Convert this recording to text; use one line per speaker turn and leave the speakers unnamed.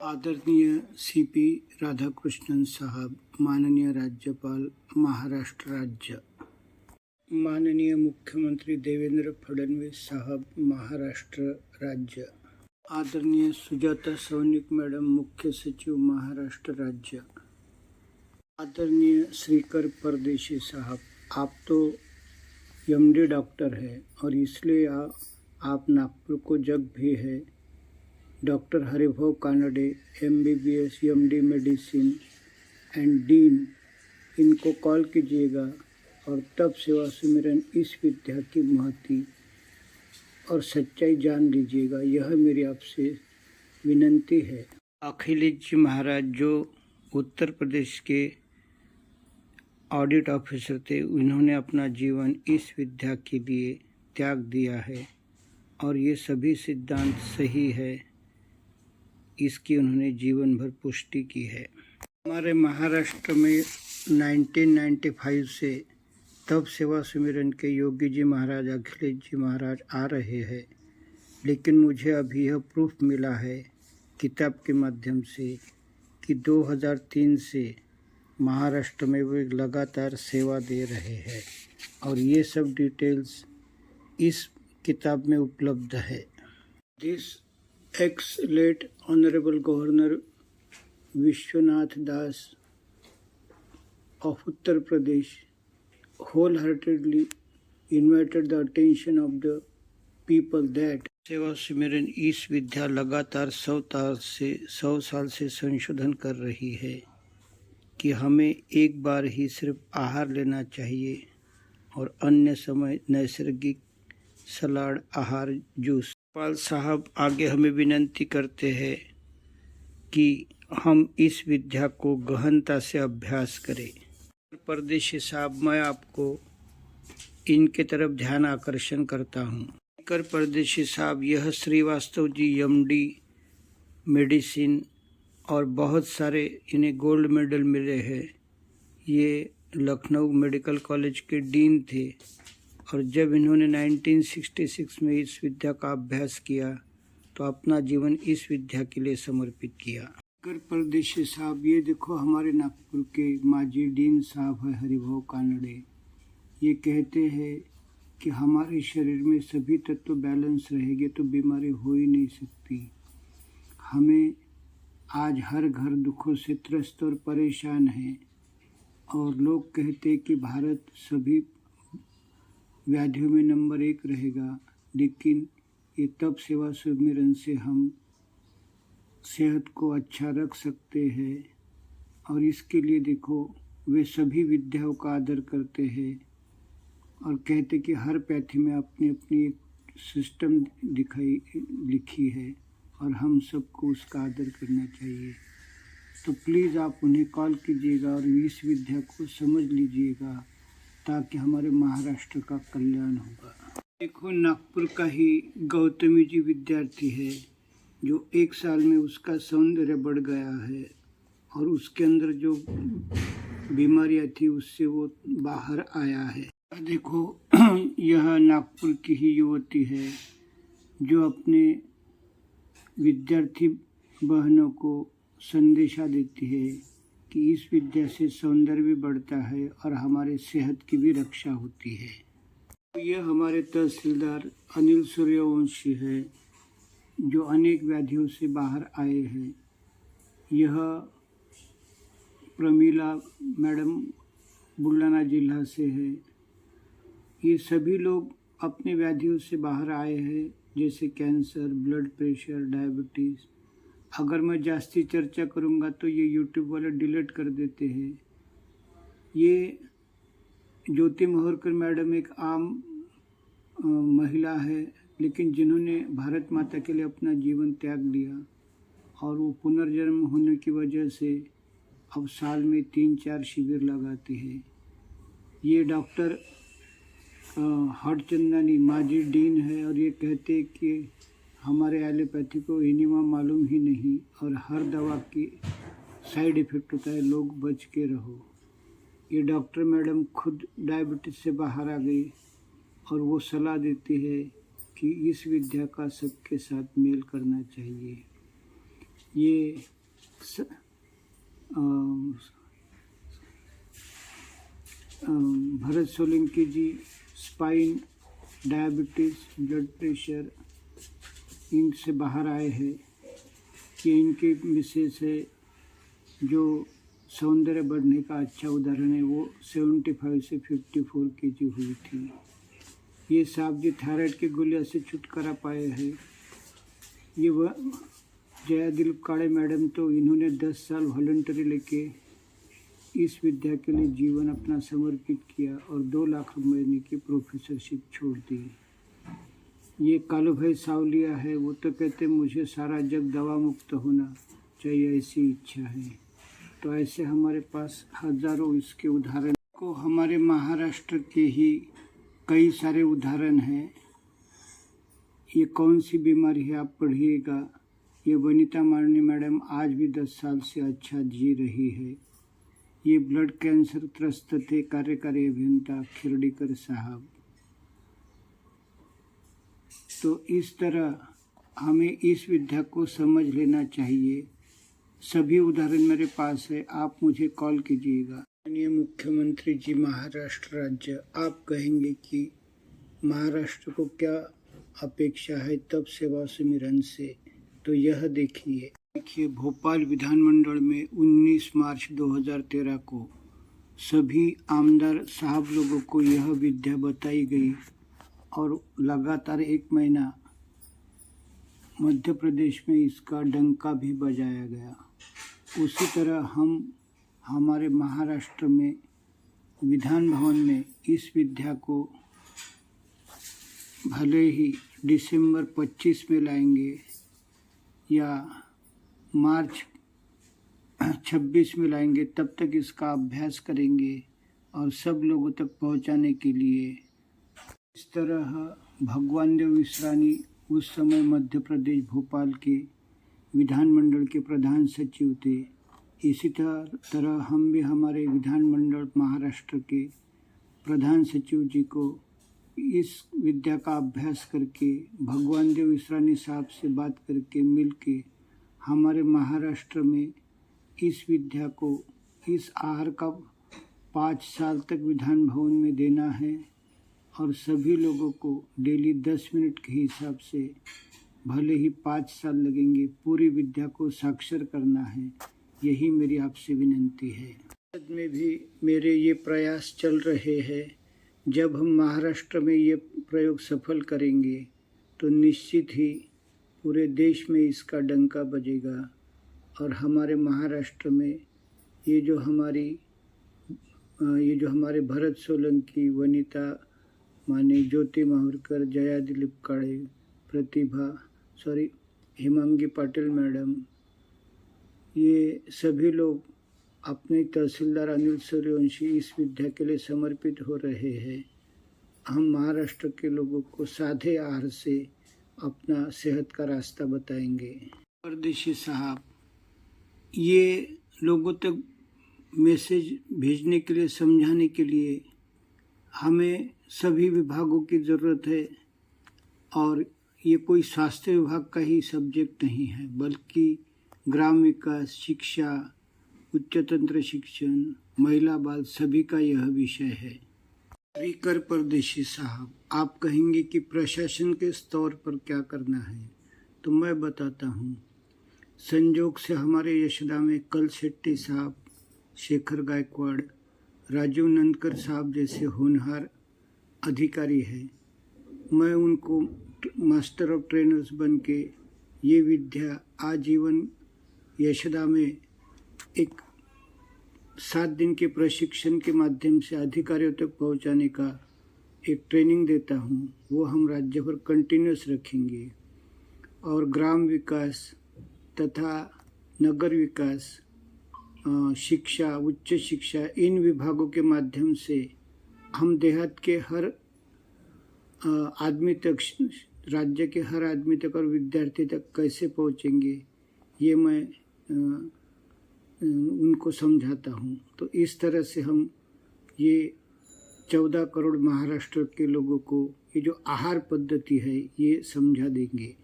आदरणीय सीपी राधाकृष्णन साहब, माननीय राज्यपाल महाराष्ट्र राज्य, माननीय मुख्यमंत्री देवेंद्र फडणवीस साहब, महाराष्ट्र राज्य, आदरणीय सुजाता सौनिक मैडम, मुख्य सचिव महाराष्ट्र राज्य, आदरणीय श्रीकर परदेशी साहब, आप तो एमडी डॉक्टर हैं और इसलिए आप नागपुर को जग भी है। Doctor Haribhau Kanade, MBBS MD medicine and dean, इनको कॉल कीजिएगा और तब सेवा सुमिरन इस विद्या की महती और सच्चाई जान लीजिएगा। यह मेरी आपसे विनंती है। अखिलेश जी महाराज जो उत्तर प्रदेश के ऑडिट ऑफिसर थे, उन्होंने अपना जीवन इस विद्या के लिए त्याग दिया है और ये सभी सिद्धांत सही है, इसकी उन्होंने जीवन भर पुष्टि की है। हमारे महाराष्ट्र में 1995 से तब सेवा सुमिरन के योगी जी महाराज, अखिलेश जी महाराज आ रहे हैं, लेकिन मुझे अभी यह प्रूफ मिला है किताब के माध्यम से कि 2003 से महाराष्ट्र में वो लगातार सेवा दे रहे हैं और ये सब डिटेल्स इस किताब में उपलब्ध है। This ex-late Honorable Governor Vishwanath Das of Uttar Pradesh wholeheartedly invited the attention of the people that सेवा सुमिरन इस विद्या लगातार 100 साल से संशोधन कर रही है कि हमें एक बार ही सिर्फ आहार लेना चाहिए और अन्य समय नैसर्गिक सलाद, आहार, जूस। राज्यपाल साहब आगे हमें विनंती करते हैं कि हम इस विद्या को गहनता से अभ्यास करें। परदेशी साहब, मैं आपको इनके तरफ ध्यान आकर्षण करता हूँ। कर परदेशी साहब, यह श्रीवास्तव जी MD मेडिसिन और बहुत सारे इन्हें गोल्ड मेडल मिले हैं। ये लखनऊ मेडिकल कॉलेज के डीन थे और जब इन्होंने 1966 में इस विद्या का अभ्यास किया तो अपना जीवन इस विद्या के लिए समर्पित किया। कर परदेशी साहब, ये देखो हमारे नागपुर के माजी डीन साहब है हरिभाऊ कानडे। ये कहते हैं कि हमारे शरीर में सभी तत्व बैलेंस रहेंगे तो बीमारी हो ही नहीं सकती। हमें आज हर घर दुखों से त्रस्त और परेशान है और लोग कहते हैं कि भारत सभी व्याधियों में नंबर 1 रहेगा, लेकिन ये तब सेवा सुमिरन से हम सेहत को अच्छा रख सकते हैं। और इसके लिए देखो, वे सभी विद्याओं का आदर करते हैं और कहते कि हर पैथी में अपनी अपनी एक सिस्टम लिखी है और हम सबको उसका आदर करना चाहिए। तो प्लीज़ आप उन्हें कॉल कीजिएगा और इस विद्या को समझ लीजिएगा ताकि हमारे महाराष्ट्र का कल्याण होगा। देखो, नागपुर का ही गौतमी जी विद्यार्थी है जो 1 साल में उसका सौंदर्य बढ़ गया है और उसके अंदर जो बीमारियां थी उससे वो बाहर आया है। देखो, यह नागपुर की ही युवती है जो अपने विद्यार्थी बहनों को संदेशा देती है कि इस विद्या से सौंदर्य भी बढ़ता है और हमारे सेहत की भी रक्षा होती है। यह हमारे तहसीलदार अनिल सूर्यवंशी है जो अनेक व्याधियों से बाहर आए हैं। यह प्रमीला मैडम बुलढाणा जिला से है। ये सभी लोग अपने व्याधियों से बाहर आए हैं, जैसे कैंसर, ब्लड प्रेशर, डायबिटीज़। अगर मैं जास्ती चर्चा करूंगा तो ये यूट्यूब वाले डिलीट कर देते हैं। ये ज्योति मोहरकर मैडम एक आम महिला है, लेकिन जिन्होंने भारत माता के लिए अपना जीवन त्याग दिया और वो पुनर्जन्म होने की वजह से अब साल में 3-4 शिविर लगाती है। ये डॉक्टर हरचंदानी माजी डीन है और ये कहते कि हमारे एलोपैथी को इनिमा मालूम ही नहीं और हर दवा की साइड इफ़ेक्ट होता है, लोग बच के रहो। ये डॉक्टर मैडम खुद डायबिटीज से बाहर आ गई और वो सलाह देती है कि इस विद्या का सबके साथ मेल करना चाहिए। ये भरत सोलंकी जी स्पाइन, डायबिटीज़, ब्लड प्रेशर इनसे बाहर आए हैं। कि इनके मिसेस है जो सौंदर्य बढ़ने का अच्छा उदाहरण है, वो 75 से 54 केजी हुई थी। ये साहब जी थायराइड की गोलियां से छुटकारा पाए हैं। ये वह जया दिलीप काड़े मैडम, तो इन्होंने 10 साल वॉलंटरी लेके इस विद्या के लिए जीवन अपना समर्पित किया और 2 लाख रुपए की प्रोफेसरशिप छोड़ दी। ये कालू भाई सावलिया है, वो तो कहते मुझे सारा जग दवा मुक्त होना चाहिए, ऐसी इच्छा है। तो ऐसे हमारे पास हजारों इसके उदाहरण को, हमारे महाराष्ट्र के ही कई सारे उदाहरण हैं। ये कौन सी बीमारी है आप पढ़िएगा। ये वनिता मारनी मैडम आज भी 10 साल से अच्छा जी रही है। ये ब्लड कैंसर त्रस्त थे कार्यकारी अभियंता खिरडीकर साहब। तो इस तरह हमें इस विद्या को समझ लेना चाहिए। सभी उदाहरण मेरे पास है, आप मुझे कॉल कीजिएगा। माननीय मुख्यमंत्री जी महाराष्ट्र राज्य, आप कहेंगे कि महाराष्ट्र को क्या अपेक्षा है तब सेवा सुमिरन से, तो यह देखिए भोपाल विधानमंडल में 19 मार्च 2013 को सभी आमदार साहब लोगों को यह विद्या बताई गई और लगातार 1 महीना मध्य प्रदेश में इसका डंका भी बजाया गया। उसी तरह हम हमारे महाराष्ट्र में विधान भवन में इस विद्या को भले ही दिसंबर 25 में लाएंगे या मार्च 26 में लाएंगे, तब तक इसका अभ्यास करेंगे और सब लोगों तक पहुंचाने के लिए। इस तरह भगवान देव विश्रानी उस समय मध्य प्रदेश भोपाल के विधानमंडल के प्रधान सचिव थे। इसी तरह हम भी हमारे विधानमंडल महाराष्ट्र के प्रधान सचिव जी को इस विद्या का अभ्यास करके भगवान देव विश्रानी साहब से बात करके मिलके हमारे महाराष्ट्र में इस विद्या को, इस आहार का 5 साल तक विधान भवन में देना है और सभी लोगों को डेली 10 मिनट के हिसाब से, भले ही 5 साल लगेंगे, पूरी विद्या को साक्षर करना है। यही मेरी आपसे विनंती है। भारत में भी मेरे ये प्रयास चल रहे हैं। जब हम महाराष्ट्र में ये प्रयोग सफल करेंगे तो निश्चित ही पूरे देश में इसका डंका बजेगा और हमारे महाराष्ट्र में ये जो हमारे भरत सोलंकी, वनिता माने, ज्योति माहुरकर, जया दिलीप काड़े, हेमांगी पाटिल मैडम, ये सभी लोग अपने तहसीलदार अनिल सूर्यवंशी इस विद्या के लिए समर्पित हो रहे हैं। हम महाराष्ट्र के लोगों को सादे आहार से अपना सेहत का रास्ता बताएंगे। परदेशी साहब, ये लोगों तक मैसेज भेजने के लिए, समझाने के लिए हमें सभी विभागों की ज़रूरत है और ये कोई स्वास्थ्य विभाग का ही सब्जेक्ट नहीं है, बल्कि ग्राम विकास, शिक्षा, उच्चतंत्र शिक्षण, महिला बाल सभी का यह विषय है। स्पीकर परदेशी साहब, आप कहेंगे कि प्रशासन के स्तर पर क्या करना है, तो मैं बताता हूँ। संजोग से हमारे यशोदा में कल शेट्टी साहब, शेखर गायकवाड़, राजीव नंदकर साहब जैसे होनहार अधिकारी हैं। मैं उनको मास्टर ऑफ ट्रेनर्स बन के ये विद्या आजीवन यशोदा में एक 7 दिन के प्रशिक्षण के माध्यम से अधिकारियों तक पहुंचाने का एक ट्रेनिंग देता हूं। वो हम राज्य भर कंटिन्यूस रखेंगे और ग्राम विकास तथा नगर विकास, शिक्षा, उच्च शिक्षा, इन विभागों के माध्यम से हम देहात के हर आदमी तक, राज्य के हर आदमी तक और विद्यार्थी तक कैसे पहुंचेंगे, ये मैं उनको समझाता हूँ। तो इस तरह से हम ये 14 करोड़ महाराष्ट्र के लोगों को ये जो आहार पद्धति है ये समझा देंगे।